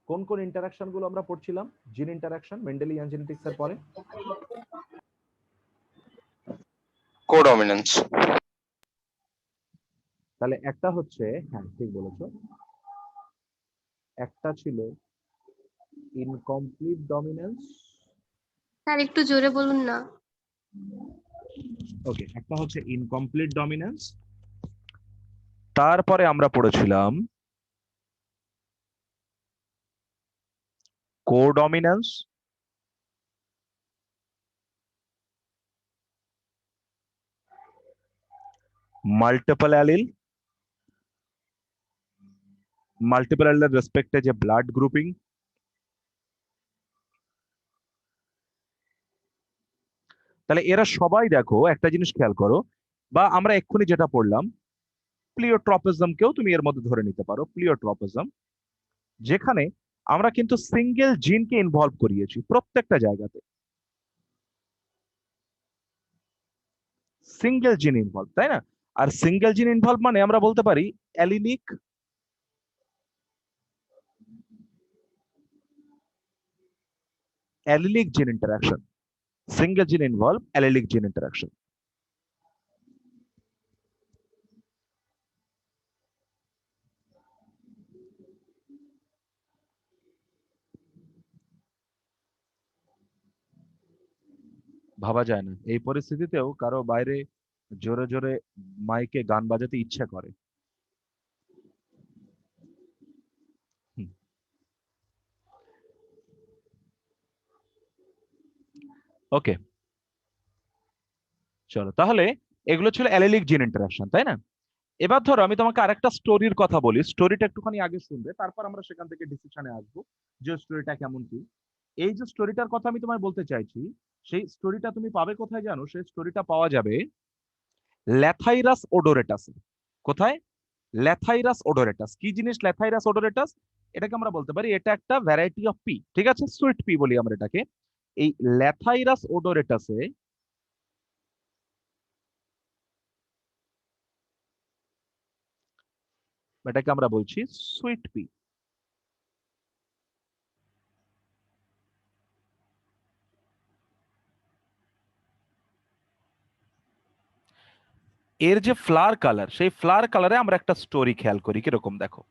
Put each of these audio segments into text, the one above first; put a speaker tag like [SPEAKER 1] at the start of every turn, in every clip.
[SPEAKER 1] কোন কোন ইন্টারাকশন গুলো আমরা পড়ছিলাম? জিন ইন্টারাকশন মেন্ডেলিয়ান জেনেটিক্স এর পরে
[SPEAKER 2] কোডমিনেন্স।
[SPEAKER 1] তাহলে একটা হচ্ছে, হ্যাঁ ঠিক বলেছো, একটা ছিল ইনকমপ্লিট ডমিনেন্স।
[SPEAKER 3] স্যার একটু জোরে বলুন না।
[SPEAKER 1] ওকে, একটা হচ্ছে ইনকমপ্লিট ডমিনেন্স, তারপরে আমরা পড়েছিলাম কোডমিনেন্স, মাল্টিপল অ্যালিল, মাল্টিপল অ্যালিলের রেসপেক্টে যে ব্লাড গ্রুপিং, তাহলে এরা সবাই দেখো একটা জিনিস খেয়াল করো, বা আমরা এক্ষুনি যেটা পড়লাম প্লিওট্রপিজমকেও তুমি এর মধ্যে ধরে নিতে পারো, প্লিওট্রপিজম, যেখানে আমরা কিন্তু সিঙ্গেল জিনকে ইনভলভ করিয়েছি প্রত্যেকটা জায়গাতে, সিঙ্গেল জিন ইনভলভ, তাই না? আর সিঙ্গেল জিন ইনভলভ মানে আমরা বলতে পারি অ্যালিলিক অ্যালিলিক জিন ইন্টারাকশন, সিঙ্গেল জিন ইনভলভ অ্যালিলিক জিন ইন্টারাকশন। ভাবা যায় না এই পরিস্থিতিতেও কারো বাইরে জোরে জোরে মাইকে গান বাজাতে ইচ্ছা করে। ওকে, চলো তাহলে এগুলো ছিল অ্যালিলিক জিন ইন্টারাকশন, তাই না? এবার ধরো আমি তোমাকে আরেকটা স্টোরির কথা বলি, স্টোরিটা একটুখানি আগে শুনবে, তারপর আমরা সেখান থেকে ডিসিশনে আসবো যে স্টোরিটা কেমন কি। এই যে স্টোরিটার কথা আমি তোমায় বলতে চাইছি, সেই স্টোরিটা তুমি পাবে কোথায় জানো? সেই স্টোরিটা পাওয়া যাবে ল্যাথাইরাস ওডোরেটাস। কোথায়? ল্যাথাইরাস ওডোরেটাস। কি জিনিস ল্যাথাইরাস ওডোরেটাস? এটাকে আমরা বলতে পারি এটা একটা ভ্যারাইটি অফ পি, ঠিক আছে, সুইট পি বলি আমরা এটাকে। এই ল্যাথাইরাস ওডোরেটাসে এটাকে আমরা বলছি সুইট পি। এর যে ফ্লাওয়ার কালার, সেই ফ্লাওয়ার কালারে আমরা একটা স্টোরি খেয়াল করি কিরকম, দেখো।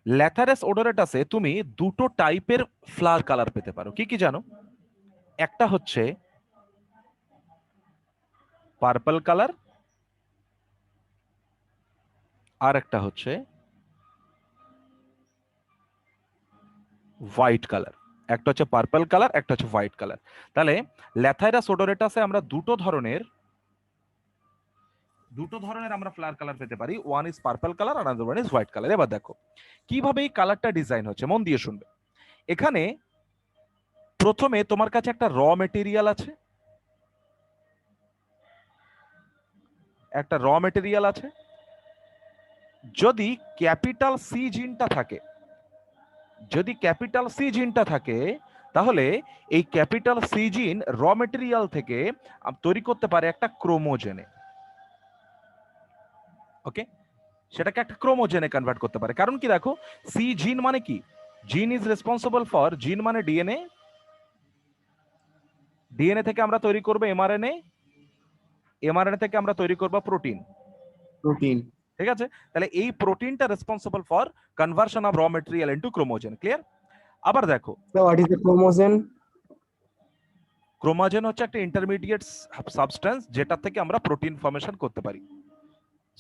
[SPEAKER 1] ল্যাথারাস ওডোরেটাসে তুমি দুটো টাইপের ফ্লাওয়ার কালার পেতে পারো, কি কি জানো? একটা হচ্ছে পার্পল কালার, আর একটা হচ্ছে হোয়াইট কালার। একটা হচ্ছে পার্পল কালার, একটা হচ্ছে হোয়াইট কালার। তাহলে ল্যাথাইরাস ওডোরেটাসে আমরা দুটো ধরনের আমরা ফ্লাওয়ার কালার পেতে পারি, ওয়ান ইজ পার্পল কালার আর other one is white colour. এবার দেখো কিভাবে এই কালারটা ডিজাইন হচ্ছে, মন দিয়ে শুনবে। এখানে প্রথমে তোমার কাছে একটা র মেটেরিয়াল আছে, একটা র মেটেরিয়াল আছে। যদি ক্যাপিটাল সি জিনটা থাকে, যদি ক্যাপিটাল সি জিনটা থাকে, তাহলে এই ক্যাপিটাল সি জিন র মেটেরিয়াল থেকে তৈরি করতে পারে একটা ক্রোমোজেনে। ওকে, সেটাকে একটা ক্রোমোজেনে কনভার্ট করতে পারে। কারণ কি, দেখো সি জিন মানে কি? জিন ইজ রেসপন্সিবল ফর, জিন মানে ডিএনএ, ডিএনএ থেকে আমরা তৈরি করব এমআরএনএ, এমআরএনএ থেকে আমরা তৈরি করব প্রোটিন,
[SPEAKER 4] প্রোটিন।
[SPEAKER 1] ঠিক আছে? তাহলে এই প্রোটিনটা responsible for conversion of raw material into chromogen. Clear? আবার দেখো,
[SPEAKER 4] what is the chromogen?
[SPEAKER 1] Chromogen হচ্ছে একটা ইন্টারমিডিয়েট সাবস্টেন্স যেটা থেকে আমরা প্রোটিন ফর্মেশন করতে পারি,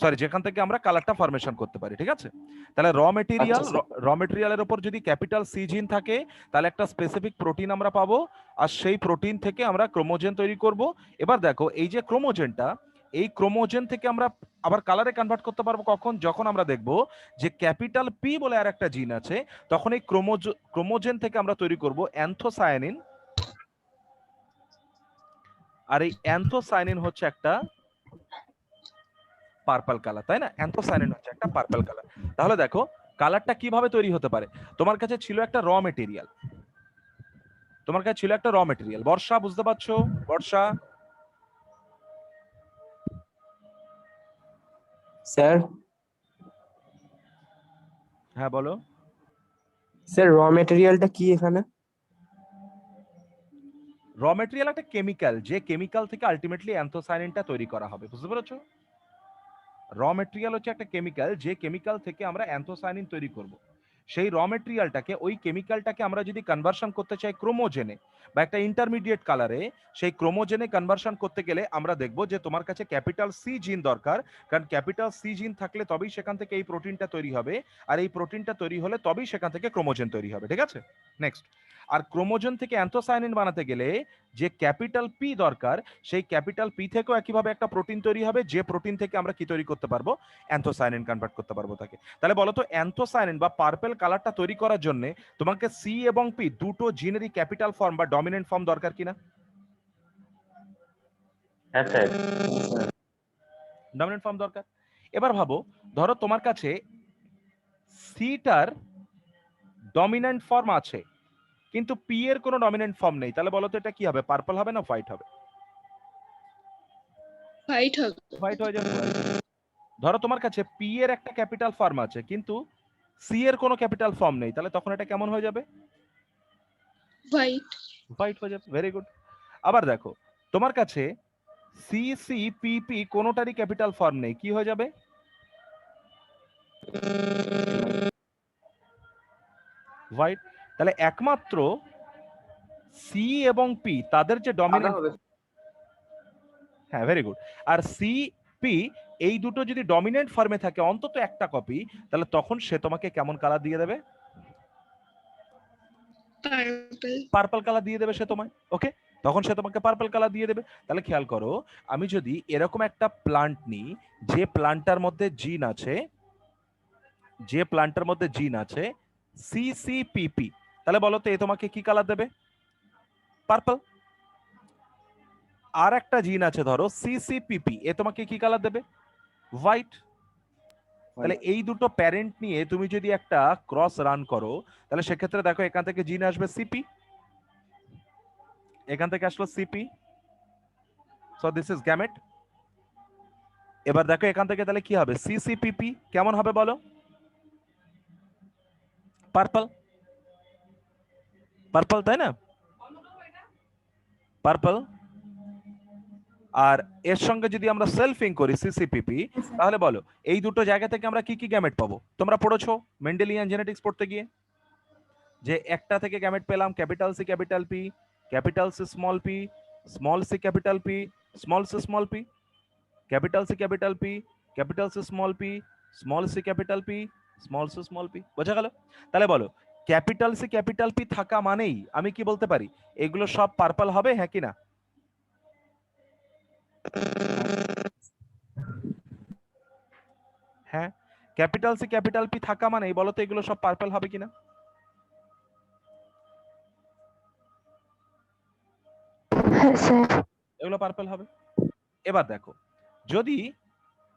[SPEAKER 1] সরি যেখান থেকে আমরা কালারটা ফরমেশন করতে পারি, ঠিক আছে? তাহলে র মেটেরিয়ালের উপর যদি ক্যাপিটাল সি জিন থাকে, তাহলে একটা স্পেসিফিক প্রোটিন আমরা পাবো, আর সেই প্রোটিন থেকে আমরা ক্রোমোজেন তৈরি করব। এবার দেখো এই যে ক্রোমোজেনটা, এই ক্রোমোজেন থেকে আমরা আবার কালারে কনভার্ট করতে পারবো কখন? যখন আমরা দেখব যে ক্যাপিটাল পি বলে আর একটা জিন আছে, তখন এই ক্রোমোজেন থেকে আমরা তৈরি করব অ্যান্থোসায়ানিন, আর এই অ্যান্থোসায়ানিন হচ্ছে একটা পার্পল কালার, তাই না? অ্যান্থোসায়ানিন হচ্ছে একটা পার্পল কালার। তাহলে দেখো কালারটা কিভাবে তৈরি হতে পারে। তোমার কাছে ছিল একটা র মেটেরিয়াল, তোমার কাছে ছিল একটা র মেটেরিয়াল। বর্ষা, বুঝতে পারছো? বর্ষা,
[SPEAKER 4] স্যার
[SPEAKER 1] হ্যাঁ বলো।
[SPEAKER 4] স্যার র মেটেরিয়ালটা কি এখানে?
[SPEAKER 1] র মেটেরিয়াল একটা কেমিক্যাল, যে কেমিক্যাল থেকে আলটিমেটলি অ্যান্থোসায়ানিনটা তৈরি করা হবে, বুঝতে পেরেছো? র মেটেরিয়াল হচ্ছে একটা কেমিক্যাল, যে কেমিক্যাল থেকে আমরা অ্যান্থোসায়ানিন তৈরি করব। সেই র মেটেরিয়ালটাকে, ওই কেমিক্যালটাকে আমরা যদি কনভার্সন করতে চাই ক্রোমোজেনে বা একটা ইন্টারমিডিয়েট কালারে, সেই ক্রোমোজেনে কনভার্সন করতে গেলে আমরা দেখব যে তোমার কাছে ক্যাপিটাল সি জিন দরকার, কারণ ক্যাপিটাল সি জিন থাকলে তবেই সেখান থেকে এই প্রোটিনটা তৈরি হবে, আর এই প্রোটিনটা তৈরি হলে তবেই সেখান থেকে ক্রোমোজেন তৈরি হবে, ঠিক আছে? নেক্সট, আর ক্রোমোজেন থেকে অ্যান্থোসায়ানিন বানাতে গেলে যে ক্যাপিটাল পি দরকার, সেই ক্যাপিটাল পি থেকেও একইভাবে একটা প্রোটিন তৈরি হবে, যে প্রোটিন থেকে আমরা কি তৈরি করতে পারবো, অ্যান্থোসায়ানিন কনভার্ট করতে পারবো তাকে। তাহলে বলো তো, অ্যান্থোসায়ানিন বা পার্পল কালারটা তৈরি করার জন্য তোমাকে সি এবং পি দুটো জিনেরই ক্যাপিটাল ফর্ম বা ডমিনেন্ট ফর্ম দরকার কিনা?
[SPEAKER 2] হ্যাঁ স্যার।
[SPEAKER 1] ডমিনেন্ট ফর্ম দরকার। এবার ভাবো, ধরো তোমার কাছে সিটার ডমিনেন্ট ফর্ম আছে কিন্তু পি এর কোনো ডমিনেন্ট ফর্ম নেই, তাহলে বলো তো এটা কি হবে, পার্পল হবে না হোয়াইট হবে?
[SPEAKER 3] হোয়াইট হবে।
[SPEAKER 1] হোয়াইট হয়ে যাবে। ধরো তোমার কাছে পি এর একটা ক্যাপিটাল ফর্ম আছে কিন্তু সি এর কোনো ক্যাপিটাল ফর্ম নেই, তাহলে তখন এটা কেমন হয়ে যাবে?
[SPEAKER 3] হোয়াইট।
[SPEAKER 1] হোয়াইট হয়ে যাবে। Very good. আবার দেখো, তোমার কাছে সি সি পি পি কোনোটারই ক্যাপিটাল ফর্ম নেই, কি হয়ে যাবে? হোয়াইট। তাহলে একমাত্র সি এবং পি তাদের যে ডমিনেন্ট, হ্যাঁ ভেরি গুড, আর সি পি এই দুটো যদি ডমিনেন্ট ফর্মে থাকে অন্তত একটা কপি, তাহলে তখন সে তোমাকে কেমন কালার দিয়ে দেবে?
[SPEAKER 3] পার্পল।
[SPEAKER 1] পার্পল কালার দিয়ে দেবে সে তোমায়। ওকে, তখন সে তোমাকে পার্পল কালার দিয়ে দেবে। তাহলে খেয়াল করো, আমি যদি এরকম একটা প্লান্ট নিই, যে প্লান্টটার মধ্যে জিন আছে, যে প্লান্টের মধ্যে জিন আছে সিসিপিপি, তাহলে বলো তো এ তোমাকে কি কালার দেবে? পার্পল। আর একটা জিন আছে ধরো সিসিপিপি, এ তোমাকে কি কালার দেবে? হোয়াইট। তাহলে এই দুটো প্যারেন্ট নিয়ে তুমি যদি একটা ক্রস রান করো, তাহলে সেক্ষেত্রে দেখো এখান থেকে জিন আসবে সিপি, এখান থেকে আসলো CP, so this is gamete. এবার দেখো এখান থেকে তাহলে কি হবে, সিসিপিপি কেমন হবে বলো? পার্পল। পার্পল, তাই না? পার্পল। আর এর সঙ্গে যদি আমরা সেলফিং করি সিসিপিপি, তাহলে বলো এই দুটো জায়গা থেকে আমরা কি কি গ্যামেট পাবো? তোমরা পড়েছো মেন্ডেলিয়ান জেনেটিক্স পড়তে গিয়ে, যে একটা থেকে গ্যামেট পেলাম capital c capital p, capital c small p, small c capital p, small c small p, capital c capital p, capital c small p, small c capital p, small c small p. বোঝা গেল? তাহলে বলো capital c capital P থাকা মানেই আমি কি বলতে পারি, এগুলো সব পার্পল হবে, হ্যাঁ কি না? হ্যাঁ, ক্যাপিটাল সি ক্যাপিটাল পি থাকা মানেই বলো তো এগুলো সব পার্পল হবে কিনা?
[SPEAKER 3] হ্যাঁ স্যার।
[SPEAKER 1] এগুলো পার্পল হবে। এবার দেখো, যদি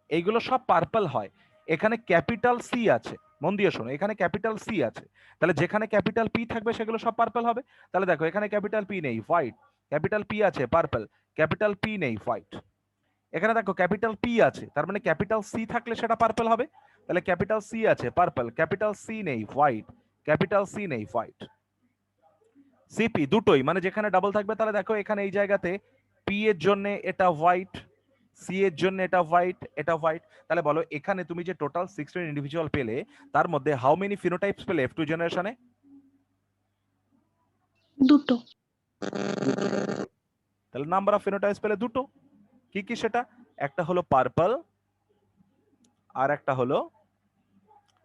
[SPEAKER 1] এইগুলো সব পার্পল হয়, এখানে ক্যাপিটাল সি আছে, মন দিয়ে শোনো, এখানে ক্যাপিটাল সি আছে, তাহলে যেখানে ক্যাপিটাল পি থাকবে সেগুলো সব পার্পল হবে। তাহলে দেখো এখানে ক্যাপিটাল পি নেই, হোয়াইট, ক্যাপিটাল পি আছে পার্পল, ক্যাপিটাল পি নেই, হোয়াইট। এখানে দেখো ক্যাপিটাল পি আছে, তার মানে ক্যাপিটাল সি থাকলে সেটা পার্পল হবে, তাহলে ক্যাপিটাল সি আছে পার্পল, ক্যাপিটাল সি নেই হোয়াইট, ক্যাপিটাল সি নেই হোয়াইট। সিপি দুটোই, মানে যেখানে ডাবল থাকবে, তাহলে দেখো এখানে এই জায়গাতে পি এর জন্য এটা হোয়াইট, সি এর জন্য এটা হোয়াইট, এটা হোয়াইট। তাহলে বলো এখানে তুমি যে টোটাল 16 ইন্ডিভিজুয়াল পেলে, তার মধ্যে হাউ মেনি ফিনোটাইপস পেলে F2 জেনারেশনে?
[SPEAKER 3] দুটো।
[SPEAKER 1] তাহলে নাম্বার অফ ফিনোটাইপস পেলে দুটো। কি কি সেটা? একটা হলো পার্পল আর একটা হলো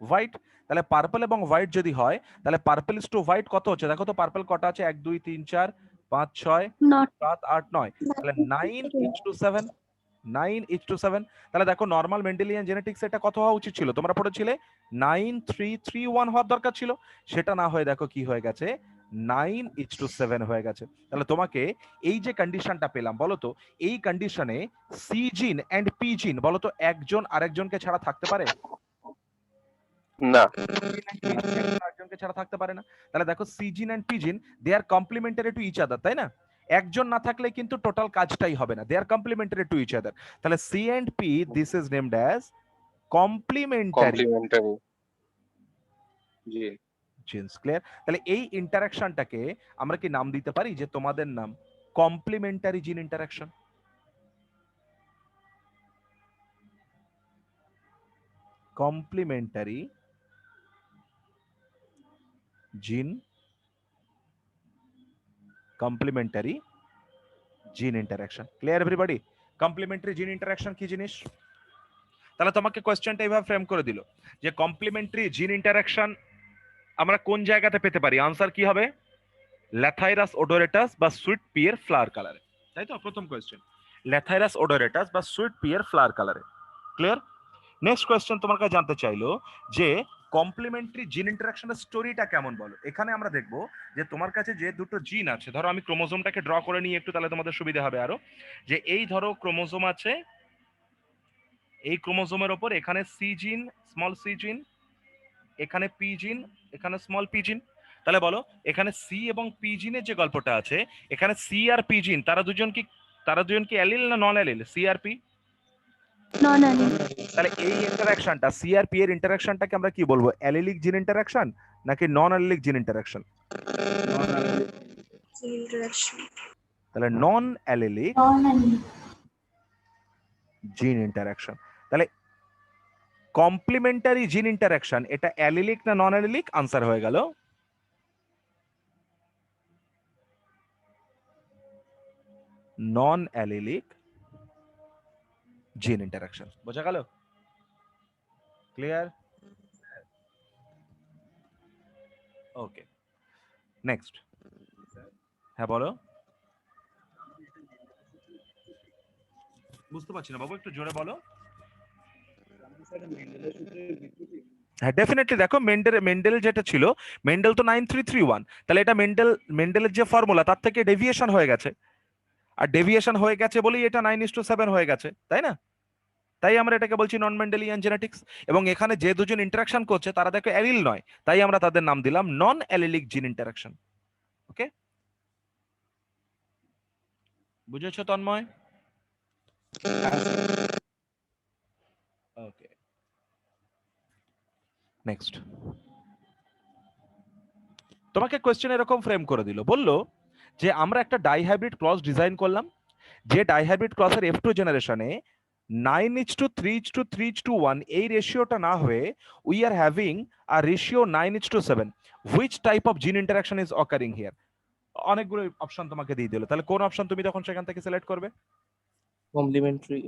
[SPEAKER 1] হোয়াইট। তাহলে পার্পল এবং হোয়াইট যদি হয়, তাহলে পার্পল ইজ টু হোয়াইট কত হচ্ছে দেখো তো, পার্পল কটা আছে, 1 2 3 4 5 6
[SPEAKER 3] নট।
[SPEAKER 1] 7 8 9, তাহলে 9:7, 9:7। তাহলে দেখো নর্মাল মেন্ডেলিয়ান জেনেটিক্স এটা কত হওয়া উচিত ছিল, তোমরা পড়েছিলে 9:3:3:1 হওয়ার দরকার ছিল, সেটা না হয়ে দেখো কি হয়ে গেছে, 9:7 হয়ে গেছে। তাহলে তোমাকে এই যে কন্ডিশনটা পেলাম, বলো তো এই কন্ডিশনে সি জিন এন্ড পি জিন বলো তো একজন আরেকজনকে ছাড়া থাকতে পারে?
[SPEAKER 2] না।
[SPEAKER 1] আরেকজনকে ছাড়া থাকতে পারে না। তাহলে দেখো সি জিন এন্ড পি জিন দে আর কমপ্লিমেন্টারি টু ইচ আদার, তাই না? একজন না থাকলে কিন্তু টোটাল কাজটাই হবে না, they are complementary to each other. তাহলে c and p this is named as complementary.
[SPEAKER 2] Complementary. জি।
[SPEAKER 1] জিনস। ক্লিয়ার? তাহলে এই ইন্টারাকশনটাকে আমরা কি নাম দিতে পারি যে তোমাদের নাম কমপ্লিমেন্টারি জিন ইন্টারাকশন? কমপ্লিমেন্টারি জিন কমপ্লিমেন্টারি জিন ইন্টারাকশন। Clear everybody? কমপ্লিমেন্টারি জিন ইন্টারাকশন কি জিনিস? তাহলে তোমাকে কোশ্চেনটা এইভাবে ফ্রেম করে দিল যে কমপ্লিমেন্টারি জিন ইন্টারাকশন আমরা কোন জায়গাতে পেতে পারি? আনসার কি হবে? ল্যাথাইরাস ওডোরেটাস বা সুইট পিয়ের ফ্লাওয়ার কালারে। তাই তো প্রথম কোয়েশ্চেন, ল্যাথাইরাস ওডোরেটাস বা সুইট পিয়ের ফ্লাওয়ার কালারে। ক্লিয়ার? নেক্সট কোয়েশ্চেন তোমার কাছে জানতে চাইলো যে কমপ্লিমেন্টারি জিন ইন্টারাকশনের স্টোরিটা কেমন বলো। এখানে আমরা দেখব যে তোমার কাছে যে দুটো জিন আছে, ধরো আমি ক্রোমোজোমটাকে ড্র করে নিই একটু, তাহলে তোমাদের সুবিধা হবে আরো। যে এই ধরো ক্রোমোজোম আছে, এই ক্রোমোজোমের ওপর এখানে সি জিন, স্মল সি জিন, এখানে পি জিন, এখানে স্মল পি জিন। তাহলে বলো এখানে সি এবং পি জিনের যে গল্পটা আছে, এখানে সি আর পি জিন তারা দুজন কি অ্যালিল না নন অ্যালিল? সি আর পি।
[SPEAKER 3] নন অ্যালিল
[SPEAKER 1] তাহলে এই ইন্টারাকশনটা সি আর পি এর ইন্টারাকশনটাকে আমরা কি বলবো? অ্যালিলিক জিন ইন্টারাকশন নাকি নন অ্যালিলিক জিন ইন্টারাকশন?
[SPEAKER 3] ইন্টারাকশন।
[SPEAKER 1] তাহলে নন অ্যালিলিক জিন ইন্টারাকশন। তাহলে কমপ্লিমেন্টারি জিন ইন্টারাকশন এটা অ্যালিলিক না নন অ্যালিলিক? আনসার হয়ে গেল নন অ্যালিলিক জিন ইন্টারাকশন। বোঝা গেল? ক্লিয়ার? ওকে, নেক্সট। হ্যাঁ বলো। বুঝতে পারছি না বাবু, একটু জোরে বলো। হ্যাঁ ডেফিনেটলি। দেখো মেন্ডেল যেটা ছিল, মেন্ডেল তো 9331, তাহলে এটা মেন্ডেলের যে ফর্মুলা তার থেকে ডেভিয়েশন হয়ে গেছে, আর ডেভিয়েশন হয়ে গেছে বলেই এটা 9:7 হয়ে গেছে, তাই না? তাই আমরা এটাকে বলছি নন মেন্ডেলিয়ান জেনেটিক্স। এবং এখানে যে দুজন ইন্টারাকশন করছে তারা দেখো অ্যালিল নয়, তাই আমরা তাদের নাম দিলাম নন অ্যালিলিক জিন ইন্টারাকশন। ওকে, বুঝেছো তন্ময়? ওকে, নেক্সট। তোমাকে কোয়েশ্চেন এরকম ফ্রেম করে দিল, বললো যে আমরা একটা ডাইহাইব্রিড ক্রস ডিজাইন করলাম, যে ডাইহাইব্রিড ক্রসের F2 জেনারেশনে 9:3:3:1 এই রেশিওটা না হয়ে we are having a ratio 9:7, which type of জিন ইন্টারাকশন ইজ অকারিং হিয়ার? অনেকগুলো অপশন তোমাকে দিয়ে দিল, তাহলে কোন অপশন তুমি তখন সেখান থেকে সিলেক্ট করবে?
[SPEAKER 4] কমপ্লিমেন্টারি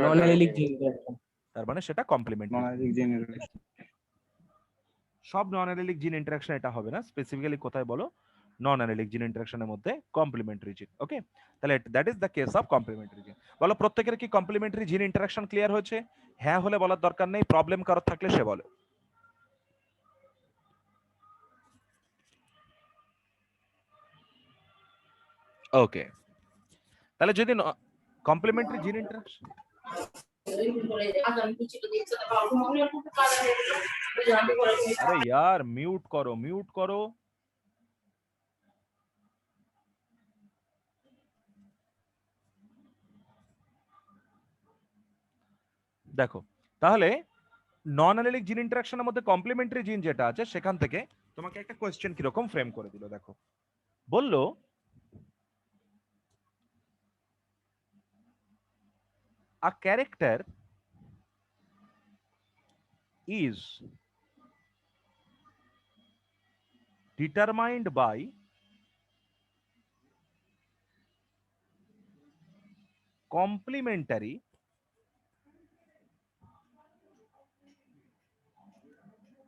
[SPEAKER 4] নন অ্যালিলিক জিন ইন্টারাকশন।
[SPEAKER 1] তার মানে সেটা কমপ্লিমেন্টারি। সব নন অ্যালিলিক জিন ইন্টারাকশন এটা হবে না, স্পেসিফিক্যালি কোথায় বলো? নন অ্যালিলিক জিন ইন্টারাকশনের মধ্যে কমপ্লিমেন্টারি জিন। ওকে, তাহলে that is the case of complementary gene. বলো প্রত্যেকের কি কমপ্লিমেন্টারি জিন ইন্টারাকশন ক্লিয়ার হয়েছে? হ্যাঁ হলে বলার দরকার নেই, প্রবলেম কারোর থাকলে সে বলো। ওকে, তাহলে যদি কমপ্লিমেন্টারি জিন ইন্টারাকশন, আরে यार মিউট করো, মিউট করো। দেখো তাহলে নন অ্যালিলিক জিন ইন্টারাকশনের মধ্যে কমপ্লিমেন্টারি জিন যেটা আছে সেখান থেকে তোমাকে একটা কোয়েশ্চেন কিরকম ফ্রেম করে দিল। দেখো বললো a character is determined by complementary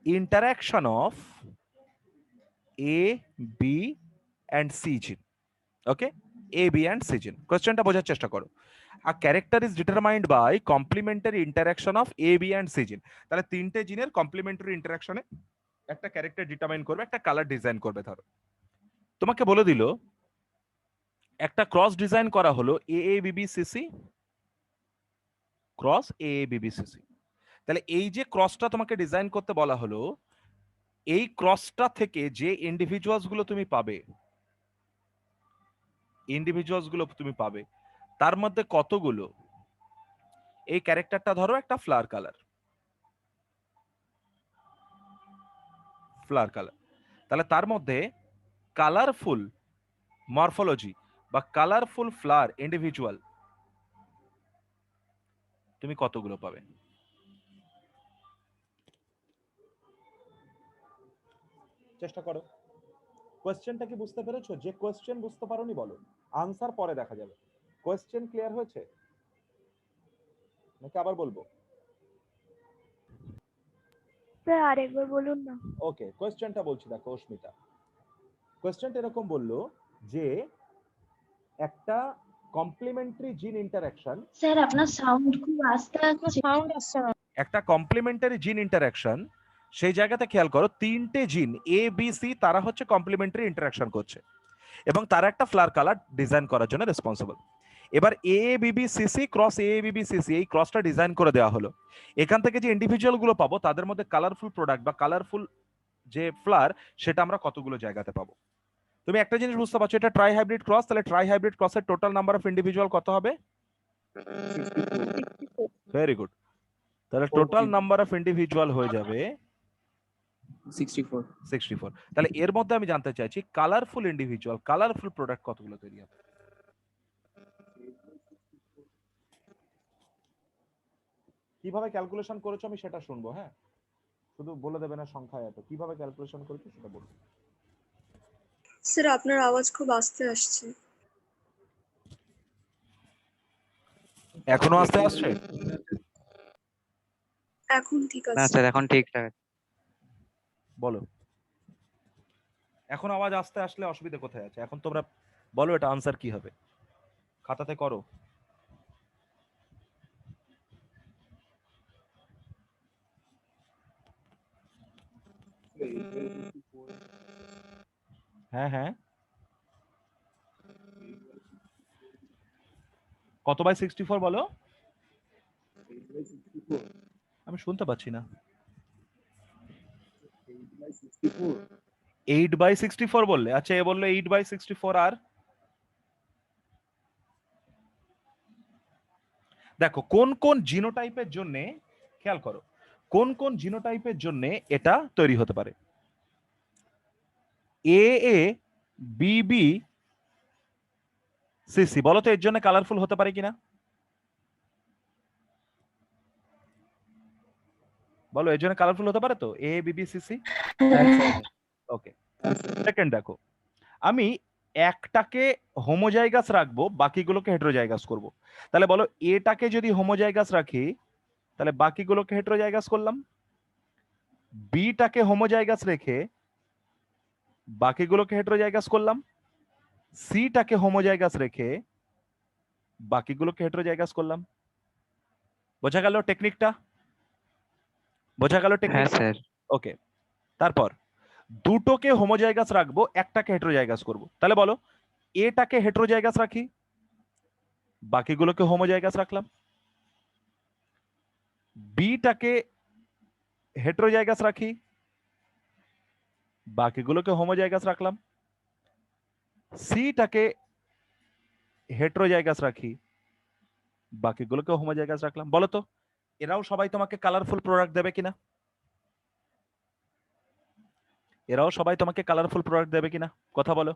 [SPEAKER 1] interaction of A, B and C gene. Okay, A, B and C gene. কোশ্চেনটা বোঝার চেষ্টা করো। A character is determined by complementary interaction of A, B and C gene. তাহলে তিনটে জিনের complimentary ইন্টারাকশনে একটা character determine করবে, একটা কালার ডিজাইন করবে। ধরো তোমাকে বলে দিল একটা ক্রস ডিজাইন করা হলো AABBCC ক্রস AABBCC। তাহলে এই যে ক্রসটা তোমাকে ডিজাইন করতে বলা হলো, এই ক্রসটা থেকে যে ইন্ডিভিজুয়ালস গুলো তুমি পাবে তার মধ্যে কতগুলো এই ক্যারেক্টারটা ধরো একটা ফ্লাওয়ার কালার, ফ্লাওয়ার কালার। তাহলে তার মধ্যে কালারফুল মরফোলজি বা কালারফুল ফ্লাওয়ার ইন্ডিভিজুয়াল তুমি কতগুলো পাবে? চেষ্টা করো। কোয়েশ্চেনটা কি বুঝতে পেরেছো? যে কোয়েশ্চেন বুঝতে পারোনি বলো, আনসার পরে দেখা যাবে। কোয়েশ্চেন ক্লিয়ার হয়েছে নাকি আবার বলবো?
[SPEAKER 3] স্যার আরেকবার বলুন না।
[SPEAKER 1] ওকে, কোয়েশ্চেনটা বলছি, দেখো অস্মিতা, কোয়েশ্চেনটা এরকম বললো যে একটা কমপ্লিমেন্টারি জিন ইন্টারঅ্যাকশন,
[SPEAKER 3] স্যার আপনার সাউন্ড খুব আস্তে আসছে।
[SPEAKER 5] সাউন্ড আসছে না।
[SPEAKER 1] একটা কমপ্লিমেন্টারি জিন ইন্টারঅ্যাকশন, সেই জায়গাতে খেয়াল করো তিনটে জিন এ বি সি তারা হচ্ছে কমপ্লিমেন্টারি ইন্টারঅ্যাকশন করছে এবং তারা একটা ফ্লাওয়ার কালার ডিজাইন করার জন্য রেসপন্সিবল। এবার এ বিবি সিসি ক্রস এ বিবি সিসি এই ক্রসটা ডিজাইন করে দেওয়া হলো। এখান থেকে যে ইন্ডিভিজুয়াল গুলো পাবো তাদের মধ্যে কালারফুল প্রোডাক্ট বা কালারফুল যে ফ্লাওয়ার সেটা আমরা কতগুলো জায়গাতে পাবো। তুমি একটা জিনিস বুঝতে পারছো, এটা ট্রাই হাইব্রিড ক্রস, তাহলে ট্রাই হাইব্রিড ক্রসের টোটাল নাম্বার অফ ইন্ডিভিজুয়াল কত হবে? Very good. তাহলে টোটাল নাম্বার অফ ইন্ডিভিজুয়াল হয়ে যাবে
[SPEAKER 4] 64.
[SPEAKER 1] 64। তাহলে এর মধ্যে আমি জানতে চাইছি কালারফুল ইন্ডিভিজুয়াল কালারফুল প্রোডাক্ট কতগুলো তৈরি হবে? কিভাবে ক্যালকুলেশন করেছো আমি সেটা শুনবো। হ্যাঁ, শুধু বলে দেবে না সংখ্যায় এত, কিভাবে ক্যালকুলেশন করেছো সেটা বলবো।
[SPEAKER 3] স্যার আপনার আওয়াজ খুব আস্তে আসছে।
[SPEAKER 1] এখনো আস্তে আসছে?
[SPEAKER 3] এখন ঠিক
[SPEAKER 6] না
[SPEAKER 3] আছে।
[SPEAKER 6] স্যার এখন ঠিকঠাক।
[SPEAKER 1] বলো, এখন আওয়াজ আস্তে আসলে অসুবিধা কোথায় আছে? এখন তোমরা বলো এটা আনসার কি হবে, খাতাতে করো। হ্যাঁ হ্যাঁ, কত বাই 64 বলো? আমি শুনতে পাচ্ছি না। 8/64 বললে? আচ্ছা, এ বললো 8/64। আর দেখো কোন কোন জিনোটাইপের জন্য, খেয়াল করো কোন কোন জিনোটাইপের জন্য এটা তৈরি হতে পারে। এ এ বি বি সি সি, বলো তো এর জন্য কালারফুল হতে পারে কিনা? বলো এর জন্য কালারফুল হতে পারে তো এ বি বি সি সি? ওকে, সেকেন্ড দেখো, আমি একটাকে হোমোজাইগাস রাখবো বাকিগুলোকে হেটেরোজাইগাস করব। তাহলে বলো এটাকে যদি হোমোজাইগাস রাখি তাহলে বাকিগুলোকে হেটেরোজাইগাস করলাম, বিটাকে হোমোজাইগাস রেখে বাকিগুলোকে হেটেরোজাইগাস করলাম, সিটাকে হোমোজাইগাস রেখে বাকিগুলোকে হেটেরোজাইগাস করলাম। বোঝা গেল টেকনিকটা? বোঝা গেল
[SPEAKER 6] হ্যাঁ
[SPEAKER 1] টেকনিক?
[SPEAKER 6] স্যার।
[SPEAKER 1] ওকে, তারপর দুটোকে হোমোজাইগাস রাখবো একটাকে হেটেরোজাইগাস করব। তাহলে বলো এটাকে হেটেরোজাইগাস রাখি বাকিগুলোকে হোমোজাইগাস রাখলাম, বিটাকে হেটেরোজাইগাস রাখি বাকিগুলোকে হোমোজাইগাস রাখলাম, সিটাকে হেটেরোজাইগাস রাখি বাকিগুলোকে হোমোজাইগাস রাখলাম। বলো তো এরাও সবাই তোমাকে কালারফুল প্রোডাক্ট দেবে কিনা? এরাও সবাই তোমাকে কালারফুল প্রোডাক্ট দেবে কিনা? কথা বলো।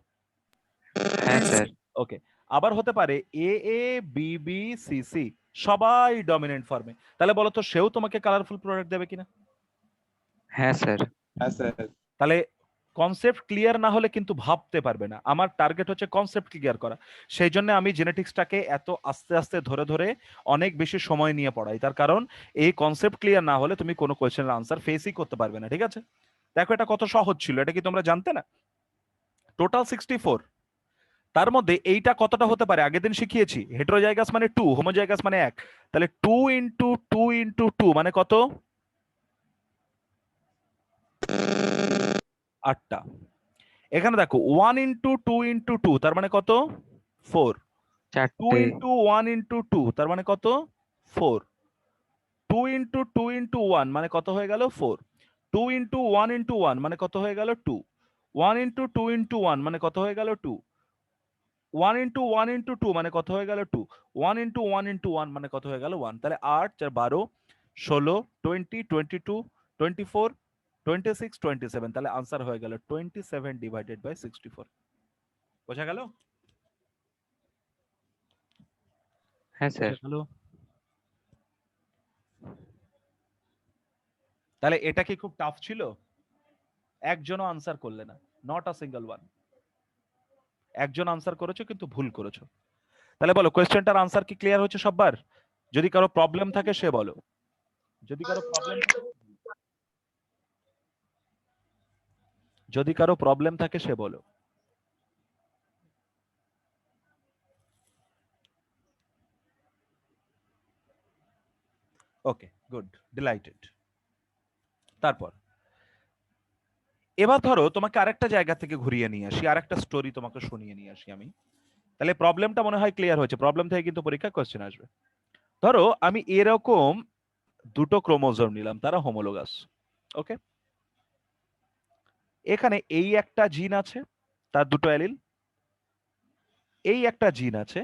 [SPEAKER 6] হ্যাঁ স্যার।
[SPEAKER 1] ওকে, আবার হতে পারে এ এ বি বি সি সি সবাই ডমিনেন্ট ফর্মে, তাহলে বলো তো সেও তোমাকে কালারফুল প্রোডাক্ট দেবে কিনা?
[SPEAKER 6] হ্যাঁ স্যার।
[SPEAKER 1] তাহলে কনসেপ্ট ক্লিয়ার না হলে কিন্তু ভাবতে পারবে না। আমার টার্গেট হচ্ছে কনসেপ্ট ক্লিয়ার করা, সেই জন্য আমি জেনেটিক্সটাকে এত আস্তে আস্তে ধরে ধরে অনেক বেশি সময় নিয়ে পড়াই, তার কারণ এই কনসেপ্ট ক্লিয়ার না হলে তুমি কোনো কোয়েশ্চেনের আনসার ফেসই করতে পারবে না। ঠিক আছে, দেখো এটা কত সহজ ছিল, এটা কি তোমরা জানতে না? টোটাল 64, তার মধ্যে এইটা কতটা হতে পারে আগের দিন শিখিয়েছি। হেটেরোজাইগাস মানে 2, হোমোজাইগাস মানে 1, তাহলে 2 ইন্টু 2 ইন্টু 2 মানে কত? 8টা। এখানে দেখো 1 ইন্টু 2 ইন্টু 2 তার মানে কত? 4। 2
[SPEAKER 6] চারটে।
[SPEAKER 1] ইন্টু 1 ইন্টু 2 তার মানে কত? 4। 2 ইন্টু 2 ইন্টু 1 মানে কত হয়ে গেল? 4। 2 ইন্টু 1 ইন্টু 1 মানে কত হয়ে গেল? 2। 1 ইন্টু 2 ইন্টু 1 মানে কত হয়ে গেল? 2। 1 ইন্টু 1 ইন্টু 2 মানে কত হয়ে গেল? 2। 1 ইন্টু 1 ইন্টু 1 মানে কত হয়ে গেল? 1। তাহলে 8 4 12 16 20 22 24 26 27, তাহলে আনসার হয়ে গেল 27 ডিভাইডেড বাই 64। বোঝা গেল?
[SPEAKER 6] হ্যাঁ স্যার।
[SPEAKER 1] বোঝা গেল? তাহলে এটা কি খুব টাফ ছিল? একজনও আনসার করলে না, নট আ সিঙ্গেল ওয়ান। একজন আনসার করেছো কিন্তু ভুল করেছো। তাহলে বলো কোয়েশ্চেনটার আনসার কি ক্লিয়ার হচ্ছে সববার? যদি কারো প্রবলেম থাকে সে বলো, যদি কারো প্রবলেম যদি কারো প্রবলেম থাকে সে বলো। ওকে, গুড, ডিলাইটেড। তারপর এবার ধরো তোমাকে আরেকটা জায়গা থেকে ঘুরিয়ে নিয়ে আসি, আরেকটা স্টোরি তোমাকে শুনিয়ে নিয়ে আসি আমি। তাহলে প্রবলেমটা মনে হয় ক্লিয়ার হয়েছে। প্রবলেম থেকে কিন্তু পরীক্ষা কোশ্চেন আসবে। ধরো আমি এরকম দুটো ক্রোমোজোম নিলাম, তারা হোমোলোগাস। ওকে, এখানে এই একটা জিন আছে, তার দুটো অ্যালিল। এই একটা জিন আছে,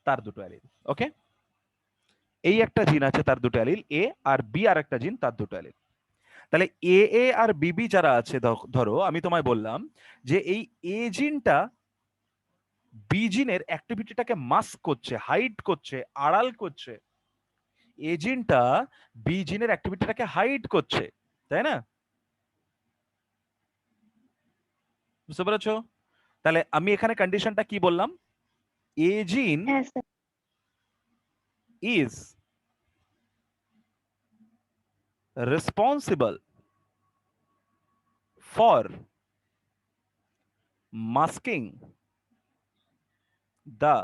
[SPEAKER 1] তার দুটো অ্যালিল। ওকে, এই একটা জিন আছে, তার দুটো অ্যালিল এ, আর বি আর একটা জিন, তার দুটো অ্যালিল। তাহলে এ এ আর বিবি যারা আছে, ধরো আমি তোমায় বললাম যে এই এ জিনটা বি জিনের অ্যাক্টিভিটিটাকে মাস্ক করছে, হাইড করছে, আড়াল করছে। এ জিনটা বি জিনের অ্যাক্টিভিটিটাকে হাইড করছে, তাই না? বুঝতে পেরেছো? তাহলে আমি এখানে কন্ডিশনটা কি বললাম? এ জিন
[SPEAKER 3] হ্যাঁ sir.
[SPEAKER 1] Is responsible for masking the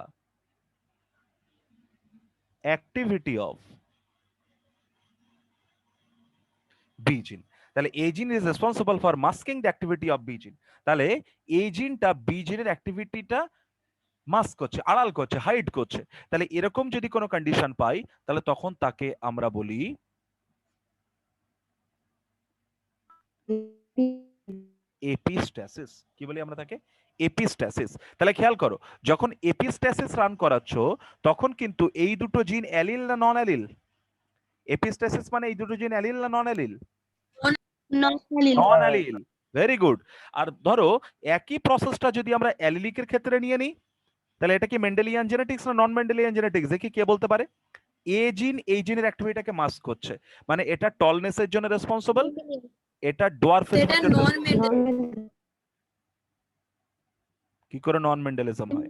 [SPEAKER 1] activity of B gene। তাহলে A gene is responsible for masking the activity of B gene। তাহলে A জিনটা B জিনের অ্যাক্টিভিটিটা মাস্ক করছে, আড়াল করছে, হাইড করছে। তাহলে এরকম যদি কোনো কন্ডিশন পাই, তাহলে তখন তাকে আমরা বলি এপিস্ট্যাসিস। কি বলি আমরা তাকে? এপিস্ট্যাসিস। তাহলে খেয়াল করো, যখন এপিস্ট্যাসিস রান করাচ্ছ তখন কিন্তু এই দুটো জিন অ্যালিল না নন অ্যালিল? এপিস্ট্যাসিস মানে এই দুটো জিন অ্যালিল না non allele? Non allele. Very good. আর ধরো একই প্রসেসটা যদি আমরা অ্যালিলিকের ক্ষেত্রে নিয়ে নিই, তাহলে এটা কি মেন্ডেলিয়ান জেনেটিক্স না নন মেন্ডেলিয়ান জেনেটিক্স? দেখি কে বলতে পারে। এ জিন এই জিনের অ্যাক্টিভিটিটাকে মাস্ক করছে, মানে এটা টলনেসের জন্য রেসপন্সিবল, এটা ডোয়ার্ফিজমের জন্য responsible। কি করে নন মেন্ডেলিজম হয়?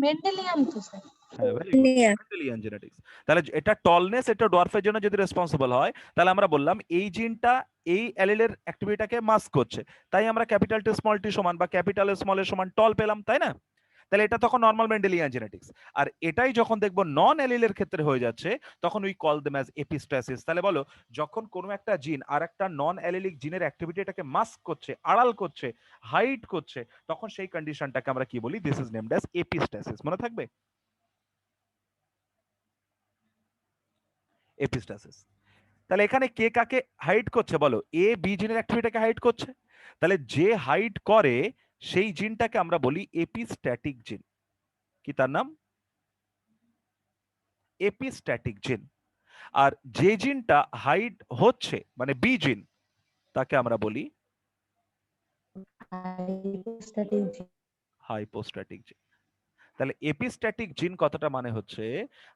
[SPEAKER 5] মেন্ডেলিয়ান তো স্যার।
[SPEAKER 1] হ্যাঁ, ভেরি গুড, মেন্ডেলিয়ান জেনেটিক্স। তাহলে এটা টলনেস, এটা ডোয়ার্ফের জন্য যদি রেসপন্সিবল হয়, তাহলে আমরা বললাম এই জিনটা এই অ্যালিলের অ্যাক্টিভিটিটাকে মাস্ক করছে, তাই আমরা ক্যাপিটাল টি স্মল টি সমান বা ক্যাপিটাল স্মল এর সমান টল পেলাম, তাই না? তাহলে এটা তখন নরমাল মেন্ডেলিয়ান জেনেটিক্স। আর এটাই যখন দেখবো নন অ্যালিলের ক্ষেত্রে হয়ে যাচ্ছে, তখন উই কল দেম অ্যাজ এপিস্ট্যাসিস। তাহলে বলো, যখন কোনো একটা জিন আর একটা নন অ্যালিলিক জিনের অ্যাক্টিভিটিটাকে মাস্ক করছে, আড়াল করছে, হাইড করছে, তখন সেই কন্ডিশনটাকে আমরা কি বলি? This is named as epistasis. মনে থাকবে? এপিস্ট্যাসিস। তাহলে এখানে কে কাকে হাইড করছে বলো? এ বি জিনের অ্যাক্টিভিটিটাকে হাইড করছে। তাহলে যে হাইড করে সেই জিনটাকে আমরা বলি এপিস্ট্যাটিক জিন। কি তার নাম? এপিস্ট্যাটিক জিন। আর যে জিনটা হাইড হচ্ছে মানে বি জিন, তাকে আমরা বলি হাইপোস্ট্যাটিক জিন। তাহলে এপিস্ট্যাটিক জিন কথাটা মানে হচ্ছে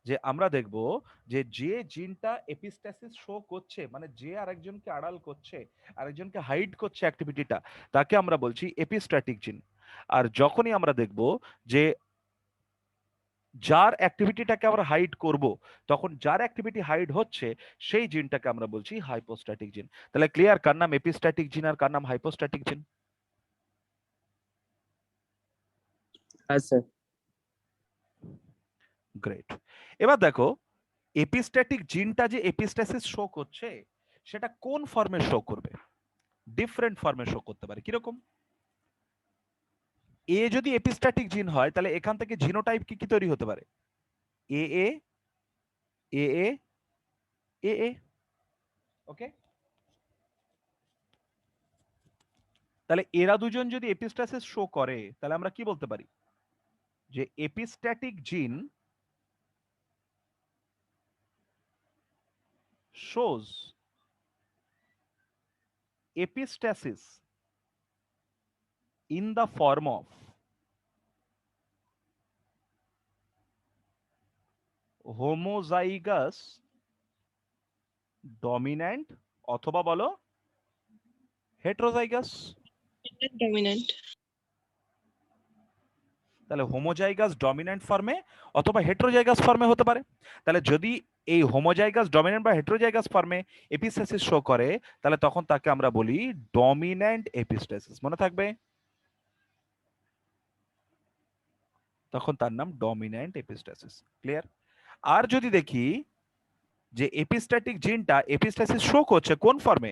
[SPEAKER 1] যে আমরা দেখব যে যে জিনটা এপিস্ট্যাসিস শো করছে, মানে যে আরেকজনকে আড়াল করছে, আরেকজনকে হাইড করছে অ্যাক্টিভিটিটা, তাকে আমরা বলছি এপিস্ট্যাটিক জিন। আর যখনই আমরা দেখব যে যার অ্যাক্টিভিটিটাকে আমরা হাইড করব, তখন যার অ্যাক্টিভিটি হাইড হচ্ছে সেই জিনটাকে আমরা বলছি হাইপোস্ট্যাটিক জিন। তাহলে ক্লিয়ার কার নাম এপিস্ট্যাটিক জিন আর কার নাম হাইপোস্ট্যাটিক জিন?
[SPEAKER 4] হ্যাঁ স্যার।
[SPEAKER 1] গ্রেট। এবার দেখো এপিস্ট্যাটিক জিনটা যে এপিস্ট্যাসিস শো করছে, সেটা কোন ফর্মে শো করবে? ডিফারেন্ট ফর্মে শো করতে পারে। কিরকম? এ যদি এপিস্ট্যাটিক জিন হয়, তাহলে এখান থেকে জিনোটাইপ কি কি তৈরি হতে পারে? এ এ এ এ এ এ। ওকে, তাহলে এরা দুজন যদি এপিস্ট্যাসিস শো করে, তাহলে আমরা কি বলতে পারি? যে এপিস্ট্যাটিক জিন shows epistasis in the form of homozygous dominant অথবা বলো heterozygous।
[SPEAKER 3] ডমিনেন্ট।
[SPEAKER 1] তাহলে হোমোজাইগাস ডমিন্যান্ট ফর্মে অথবা হেটেরোজাইগাস ফর্মে হতে পারে। তাহলে যদি এই হোমোজাইগাস ডমিন্যান্ট বা হেটেরোজাইগাস ফর্মে এপিস্টাসিস শো করে তাহলে তখন তাকে আমরা বলি ডমিন্যান্ট এপিস্টাসিস। মনে থাকবে, তখন তার নাম ডমিন্যান্ট এপিস্টাসিস। ক্লিয়ার? আর যদি দেখি যে এপিস্ট্যাটিক জিনটা এপিস্টাসিস শো করছে কোন ফর্মে,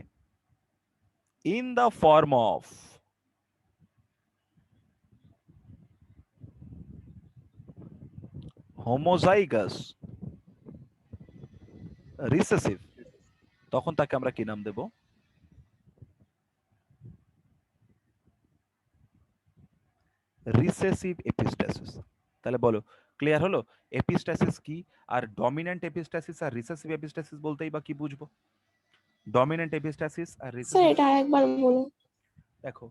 [SPEAKER 1] in the form of homozygous recessive, তখন তাকে আমরা কি নাম দেব? Recessive epistasis. তাহলে বলো ক্লিয়ার হলো এপিস্টাসিস কি, আর ডমিন্যান্ট এপিস্টাসিস আর রিসেসিভ এপিস্টাসিস বলতেই বা কি বুঝবো? ডমিন্যান্ট এপিস্টাসিস আর
[SPEAKER 7] স্যার
[SPEAKER 3] আচ্ছা,
[SPEAKER 1] রিসেসিভ,
[SPEAKER 7] এটা আরেকবার বলুন।
[SPEAKER 1] দেখো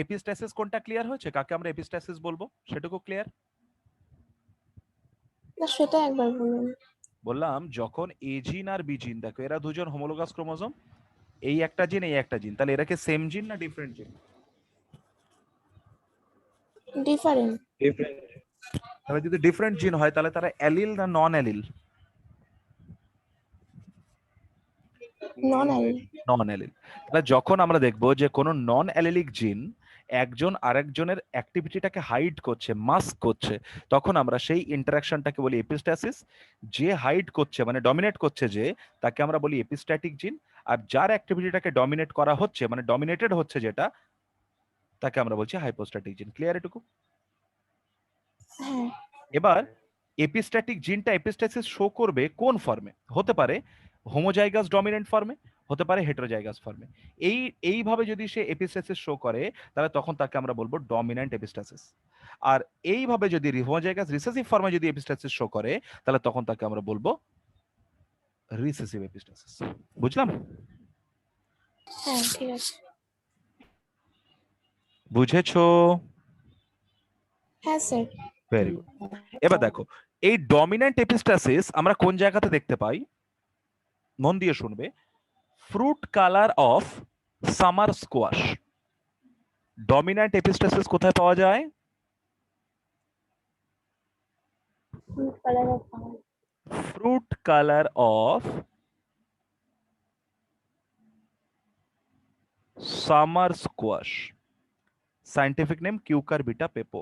[SPEAKER 1] এপিস্টাসিস কোনটা ক্লিয়ার হয়েছে, কাকে আমরা এপিস্টাসিস বলবো সেটুকু ক্লিয়ার?
[SPEAKER 7] না সেটা একবার বলুন।
[SPEAKER 1] বললাম যখন এ জিন আর বি জিন, দেখো এরা দুজন হোমোলোগাস ক্রোমোজোম, এই একটা জিন এই একটা জিন, তাহলে এরা কি সেম জিন না ডিফারেন্ট জিন?
[SPEAKER 7] ডিফারেন্ট।
[SPEAKER 1] তাহলে যদি ডিফারেন্ট জিন হয় তাহলে তারা অ্যালিল না non allele?
[SPEAKER 7] Non allele.
[SPEAKER 1] Non allele. তাহলে যখন আমরা দেখবো যে কোনো নন অ্যালিলিক জিন একজন আরেকজনের অ্যাক্টিভিটিটাকে হাইড করছে, মাস্ক করছে, তখন আমরা সেই ইন্টারাকশনটাকে বলি এপিস্টাসিস। যে হাইড করছে মানে ডমিনেট করছে যে, তাকে আমরা বলি এপিস্ট্যাটিক জিন, আর যার অ্যাক্টিভিটিটাকে ডমিনেট করা হচ্ছে মানে ডমিনেটেড হচ্ছে যেটা, তাকে আমরা বলছি হাইপোস্ট্যাটিক জিন। ক্লিয়ার এটুকু?
[SPEAKER 7] হ্যাঁ।
[SPEAKER 1] এবার এপিস্ট্যাটিক জিনটা এপিস্টাসিস শো করবে কোন ফর্মে? হতে পারে হোমোজাইগাস ডমিনেন্ট ফর্মে, হতে পারে হেটেরোজাইগাস ফর্মে। এইভাবে যদি সে এপিস্টাসিস শো করে তাহলে তখন তাকে আমরা বলবো ডমিন্যান্ট এপিস্টাসিস। আর এইভাবে যদি হোমোজাইগাস রিসেসিভ ফর্মে যদি এপিস্টাসিস শো করে তাহলে তখন তাকে আমরা বলবো রিসেসিভ এপিস্টাসিস। বুঝলাম?
[SPEAKER 7] হ্যাঁ ঠিক আছে।
[SPEAKER 1] বুঝেছো?
[SPEAKER 7] হ্যাঁ স্যার।
[SPEAKER 1] Very good. এবার দেখো এই ডমিন্যান্ট এপিস্টাসিস আমরা কোন জায়গাতে দেখতে পাই, মন দিয়ে শুনবে। Fruit colour of summer squash. Dominant epistasis কোথায় পাওয়া যায়?
[SPEAKER 7] Colour of
[SPEAKER 1] fruit colour of summer squash, scientific name Cucurbita pepo.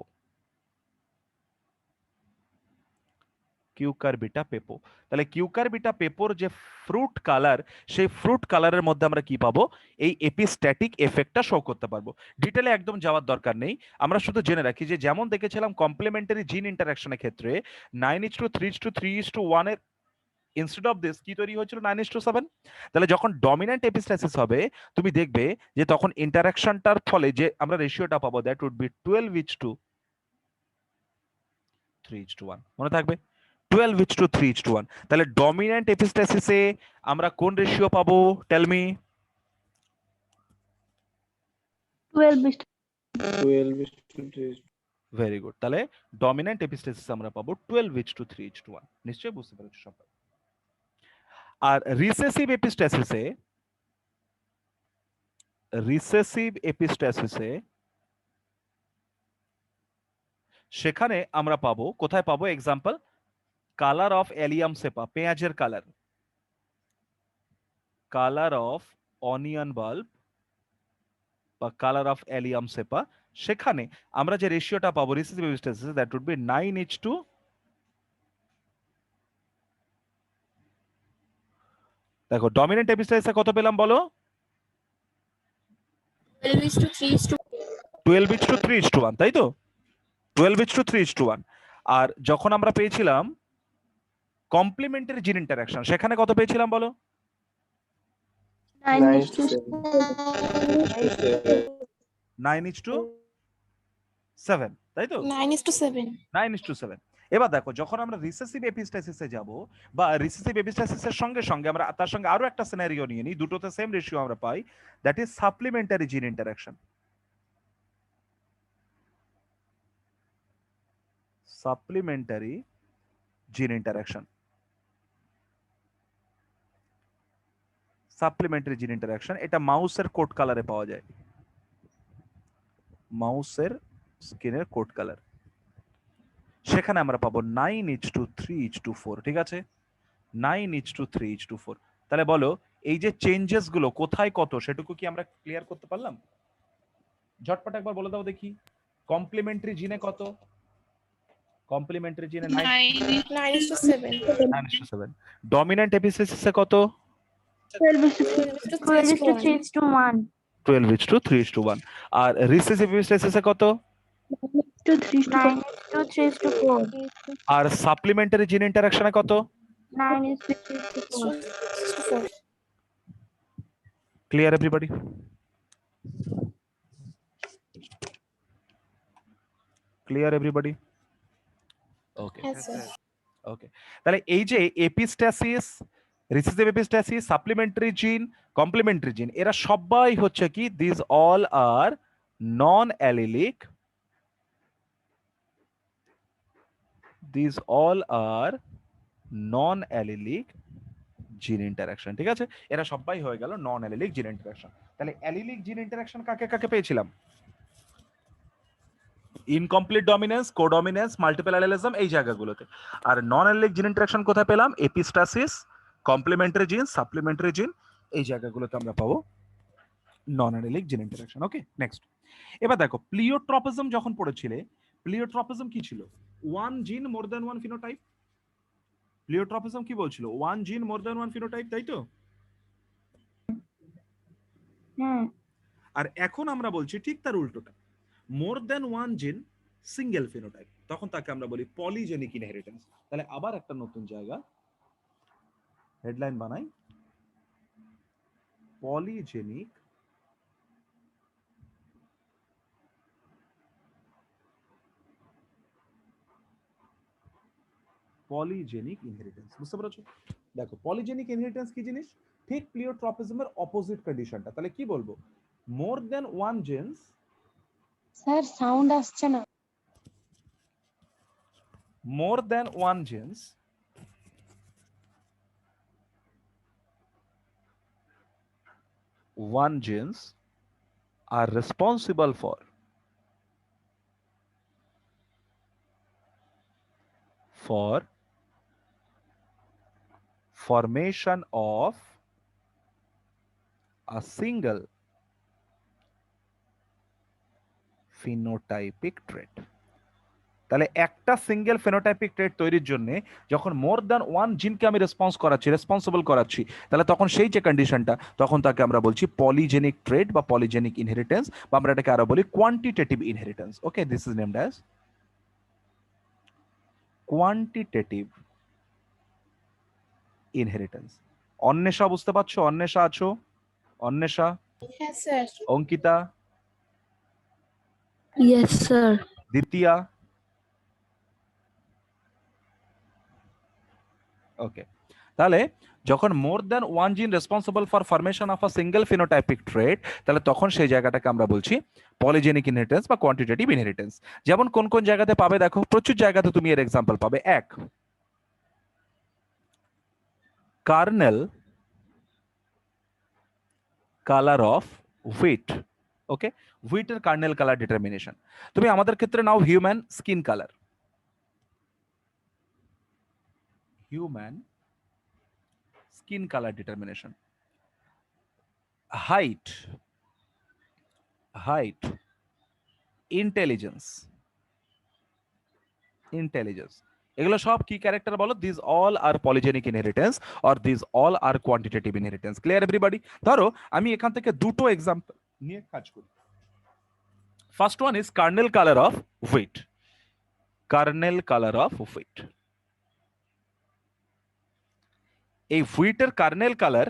[SPEAKER 1] Cucurbita pepo. তাহলে কিউকারবিটা পেপোর যে ফ্রুট কালার, সেই ফ্রুট কালারের মধ্যে আমরা কি পাবো? এই এপিস্ট্যাটিক এফেক্টটা শো করতে পারবো। ডিটেলে একদম যাওয়ার দরকার নেই, আমরা শুধু জেনে রাখি যে যেমন দেখেছিলাম কমপ্লিমেন্টারি জিন ইন্টারাকশনের ক্ষেত্রে 9:3:3:1 এর ইনস্টেড অফ দিস কি তৈরি হয়েছিল 9:7। তাহলে যখন ডমিন্যান্ট এপিস্টাসিস হবে তুমি দেখবে যে তখন ইন্টারাকশনটার ফলে যে আমরা রেশিওটা পাবো দ্যাট উড বি 12:3:1। মনে থাকবে 12:3:1। তাহলে ডমিন্যান্ট এপিস্টাসিসে আমরা কোন রেশিও পাবো? Tell me.
[SPEAKER 5] 12:3.
[SPEAKER 1] Very good. তাহলে ডমিন্যান্ট এপিস্টাসিস আমরা পাবো 12:3:1। নিশ্চয়ই বুঝতে পেরেছো সবাই। আর রিসেসিভ এপিস্টাসিসে সেখানে আমরা পাবো, কোথায় পাবো? Example colour of allium cepa, পেঁয়াজের colour, colour of onion bulb বা কালার অফ অ্যালিয়াম সেপা, সেখানে আমরা যে রেশিওটা পাবো recessive epistasis that would be 9:2। দেখো ডমিন্যান্ট এপিস্টাসিসে কত পেলাম বলো? 12:3:1, তাই তো? 12:3:1। আর যখন আমরা পেয়েছিলাম কমপ্লিমেন্টারি জিন ইন্টারাকশন সেখানে কত পেয়েছিলাম বলো? 9:7, তাই তো?
[SPEAKER 7] 9:7।
[SPEAKER 1] 9:7। এবার দেখো যখন আমরা রিসেসিভ এপিস্টাসিসে যাব বা রিসেসিভ এপিস্টাসিসের সঙ্গে সঙ্গে আমরা তার সঙ্গে আরো একটা সিনারিও নিয়ে নিই, দুটোতে সেম রেশিও আমরা পাই, দ্যাট ইজ সাপ্লিমেন্টারি জিন ইন্টারাকশন। সাপ্লিমেন্টারি জিন ইন্টারাকশন, সাপ্লিমেন্টারি জিন ইন্টারাকশন, এটা মাউসের কোট কালারে পাওয়া যায়, মাউসের স্কিনের কোট কালার। সেখানে আমরা পাবো 9:3:4, ঠিক আছে, 9:3:4। তাহলে বলো এই যে চেঞ্জেস গুলো কোথায় কত সেটুকু কি আমরা ক্লিয়ার করতে পারলাম? ঝটপট একবার বলে দাও দেখি, কমপ্লিমেন্টারি জিনে কত? কমপ্লিমেন্টারি জিনে
[SPEAKER 7] 9:7,
[SPEAKER 1] 9:7। ডমিন্যান্ট এপিস্টাসিসে কত?
[SPEAKER 7] 12:3:1,
[SPEAKER 1] 12:3:1। আর রিসেসিভ এপিস্টাসিসে কত?
[SPEAKER 7] 9:3:4,
[SPEAKER 1] আর সাপ্লিমেন্টারি জিন ইন্টারাকশনে কত?
[SPEAKER 7] 9:3:4.
[SPEAKER 1] Clear everybody? Clear everybody? Okay
[SPEAKER 7] Yes, sir.
[SPEAKER 1] Okay, তাহলে এই যে epistasis, recessive epistasis, supplementary gene, complementary gene, এরা সবাই হচ্ছে কি this all are non allelic, this all are non allelic gene interaction, ঠিক আছে? এরা সবাই হয়ে গেল নন অ্যালিলিক জিন ইন্টারাকশন। তাহলে অ্যালিলিক জিন ইন্টারাকশন কাকে কাকে পেয়েছিলাম? ইনকমপ্লিট ডমিনেন্স, কোডমিনেন্স, মাল্টিপল অ্যালিলিজম, এই জায়গাগুলোতে। আর নন অ্যালিলিক জিন ইন্টারাকশন কোথায় পেলাম? এপিস্টাসিস, কমপ্লিমেন্টারি জিন, সাপ্লিমেন্টারি জিন, এই জায়গাগুলোতে আমরা পাবো নন অ্যালিলিক জিন ইন্টারাকশন। ওকে, নেক্সট। এবার দেখো প্লিওট্রপিজম যখন পড়েছিলে, প্লিওট্রপিজম কি ছিল? ওয়ান জিন মোর দ্যান ওয়ান ফিনোটাইপ। প্লিওট্রপিজম কি বলছিল? ওয়ান জিন মোর দ্যান ওয়ান ফিনোটাইপ, তাই তো? আর এখন আমরা বলছি ঠিক তার উল্টোটা, মোর দ্যান ওয়ান জিন সিঙ্গেল ফিনোটাইপ, তখন তাকে আমরা বলি পলিজেনিক ইনহেরিটেন্স। তাহলে আবার একটা নতুন জায়গা হেডলাইন বানাই, পলিজেনিক পলিজেনিক ইনহেরিটেন্স। বুঝতে পেরেছো? দেখো পলিজেনিক ইনহেরিটেন্স কি জিনিস? ঠিক প্লিওট্রপিজমের অপোজিট কন্ডিশনটা। তাহলে কি বলবো? More than one genes,
[SPEAKER 8] sir sound আসছে না।
[SPEAKER 1] more than one genes are responsible for formation of a single phenotypic trait। তাহলে একটা সিঙ্গেল ফেনোটাইপিক ট্রেট তৈরির জন্য যখন মোর দ্যান ওয়ান জিনকে আমি রেসপন্সিবল করাচ্ছি, তাহলে তখন সেই যে কন্ডিশনটা, তখন তাকে আমরা বলছি পলিজেনিক ট্রেট বা পলিজেনিক ইনহেরিটেন্স, বা আমরা এটাকে আরো বলি quantitative inheritance. Okay, this is named as quantitative inheritance. Anwesha বুঝতে পারছো? অন্বেষা আছো? Anwesha,
[SPEAKER 7] Yes, sir.
[SPEAKER 1] Ankita,
[SPEAKER 8] Yes, sir.
[SPEAKER 1] দ্বিতীয়া, ওকে। তাহলে যখন more than one gene responsible for formation of a single phenotypic trait, তাহলে তখন সেই জায়গাটাকে আমরা বলছি পলিজেনিক ইনহেরিটেন্স বা কোয়ান্টিটেটিভ ইনহেরিটেন্স। যেমন কোন কোন জায়গাতে পাবে দেখো, প্রচুর জায়গাতে তুমি এর এক্সাম্পল পাবে। এক, kernel colour of wheat. Okay, হুইটের কার্নেল কালার ডিটারমিনেশন। তুমি আমাদের ক্ষেত্রে নাও human skin colour, human skin color determination, height, intelligence, এগুলো সব কি ক্যারেক্টার বলো? This all are polygenic inheritance or this all are quantitative inheritance. Clear everybody? ধরো আমি এখান থেকে দুটো এক্সাম্পল নিয়ে কাজ করি। First one is kernel colour of wheat. Kernel colour of wheat, এই হুইটের কার্নেল কালার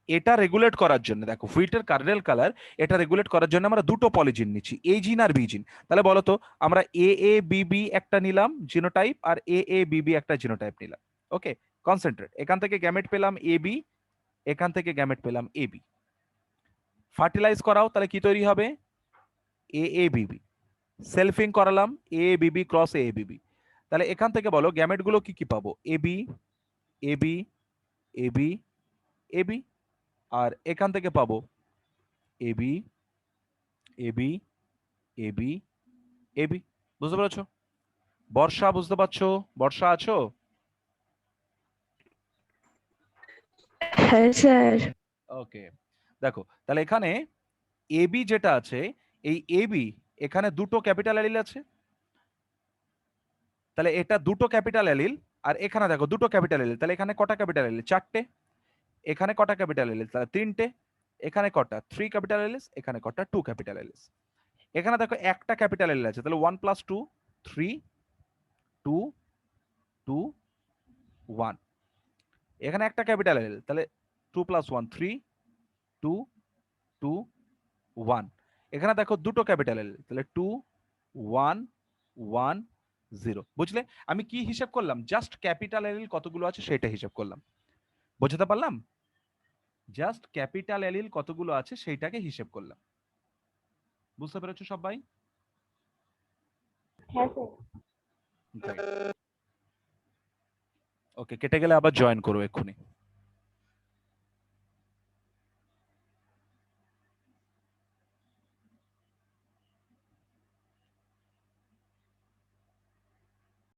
[SPEAKER 1] এটা রেগুলেট করার জন্য দেখো হুইটের কার্ডিনাল কালার, এটা রেগুলেট করার জন্য আমরা দুটো পলিজিন নিচ্ছি, এ জিন আর বি জিন। তাহলে বলো তো আমরা এ এ বি বি একটা নিলাম জিনোটাইপ, আর এ এ বি বি একটা জিনোটাইপ নিলাম। ওকে, কনসেন্ট্রেট। এখান থেকে গ্যামেট পেলাম এ বি, এখান থেকে গ্যামেট পেলাম এ বি। ফার্টিলাইজ করাও, তাহলে কি তৈরি হবে? এ এ বি বি। সেলফিং করালাম A B B cross A B B. তাহলে এখান থেকে বলো গ্যামেট গুলো কি কি পাবো? A B A B A B A B, আর এখান থেকে পাবো A B A B A B A B. বুঝতে পেরেছো? বর্ষা বুঝতে পারছো? বর্ষা আছো?
[SPEAKER 8] হ্যাঁ স্যার।
[SPEAKER 1] ওকে, দেখো তাহলে এখানে এ বি যেটা আছে, এই এ বি এখানে দুটো ক্যাপিটাল অ্যালিল আছে, তাহলে এটা দুটো ক্যাপিটাল অ্যালিল, আর এখানে দেখো দুটো ক্যাপিটাল অ্যালিল, তাহলে এখানে কটা ক্যাপিটাল অ্যালিল? চারটে। এখানে কটা ক্যাপিটাল অ্যালিল? তাহলে তিনটে। এখানে কটা? 3 ক্যাপিটাল অ্যালিস, এখানে কটা? 2 ক্যাপিটাল অ্যালিস। এখানে দেখো একটা ক্যাপিটাল অ্যালিল আছে, তাহলে 1 + 2 3 2 2 1। এখানে একটা ক্যাপিটাল অ্যালিল, তাহলে 2 + 1 3 2 2 1। এখানে দেখো দুটো ক্যাপিটাল অ্যালিল, তাহলে 2 1 1 0। বুঝলে আমি কি হিসাব করলাম? জাস্ট ক্যাপিটাল অ্যালিল কতগুলো আছে সেটা হিসাব করলাম। বুঝতে পারলাম? জাস্ট ক্যাপিটাল অ্যালিল কতগুলো আছে সেইটাকে হিসাব করলাম। বুঝতে পেরেছো সবাই?
[SPEAKER 7] হ্যাঁ স্যার।
[SPEAKER 1] ওকে, কেটে গেলে আবার জয়েন করো এক্ষুনি।